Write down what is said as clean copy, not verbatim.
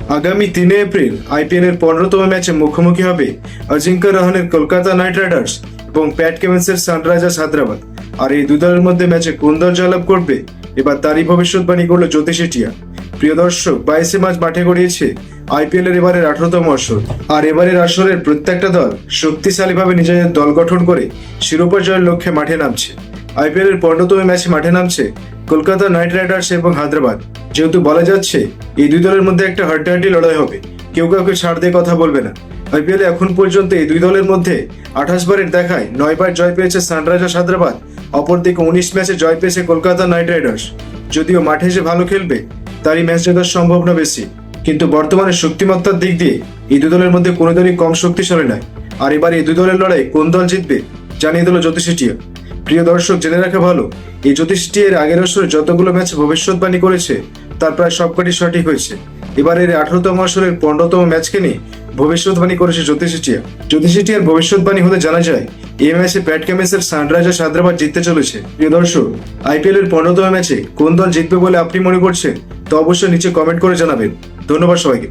আগামী 3 April IPL এর 15তম ম্যাচে মুখোমুখি হবে অজিঙ্ক্য রাহানের কলকাতা নাইট রাইডার্স এবং প্যাট কামিন্সের সানরাইজার্স হায়দ্রাবাদ। আর এই দুই দলের মধ্যে ম্যাচে কোন দল জয়লাভ করবে এবার তারই ভবিষ্যৎবাণী করলো জ্যোতিষ সেটিয়া। প্রিয় দর্শক, 22 মার্চ মাঠে গড়িয়েছে আইপিএল এর এবারের 18তম আসর। আর এবারের আসরের প্রত্যেকটা দল শক্তিশালীভাবে নিজেদের দল গঠন করে শিরোপা জয়ের লক্ষ্যে মাঠে নামছে। আইপিএল এর 15তম ম্যাচে মাঠে নামছে কলকাতা নাইট রাইডার্স এবং হায়দ্রাবাদ। যেহেতু বলা যাচ্ছে এই দুই দলের মধ্যে একটা হাড্ডাহাড্ডি লড়াই হবে, কেউ কাউকে ছাড় দিয়ে কথা বলবে না। আইপিএল এ এখন পর্যন্ত এই দুই দলের মধ্যে 28 বারের দেখায় 9 বার জয় পেয়েছে সানরাইজার্স হায়দ্রাবাদ, অপরদিকে 19 ম্যাচে জয় পেয়েছে কলকাতা নাইট রাইডার্স। যদিও মাঠে এসে ভালো খেলবে তারই ম্যাচ জেতার সম্ভাবনা বেশি, কিন্তু বর্তমানে শক্তিমত্তার দিক দিয়ে এই দুই দলের মধ্যে কোনো দলই কম শক্তিশালী নয়। আর এবার এই দুই দলের লড়াই কোন দল জিতবে জানিয়ে দিল জ্যোতিষ সেটিয়া। প্রিয় দর্শক, জেনে রাখা ভালো, এই জ্যোতিষ সেটিয়া এর আগের আসরে যতগুলো ম্যাচ ভবিষ্যৎবাণী করেছে তার প্রায় সবকটি সঠিক হয়েছে। এবারের 18তম আসরের 15তম ম্যাচকে নিয়ে ভবিষ্যৎবাণী করেছে জ্যোতিষ সেটিয়া। জ্যোতিষ সেটিয়ার ভবিষ্যৎবাণী হতে জানা যায় এই ম্যাচে প্যাট কামিন্সের সানরাইজার্স হায়দ্রাবাদ জিততে চলেছে। প্রিয় দর্শক, আইপিএল এর 15তম ম্যাচে কোন দল জিতবে বলে আপনি মনে করছেন তা অবশ্যই নিচে কমেন্ট করে জানাবেন। ধন্যবাদ সবাইকে।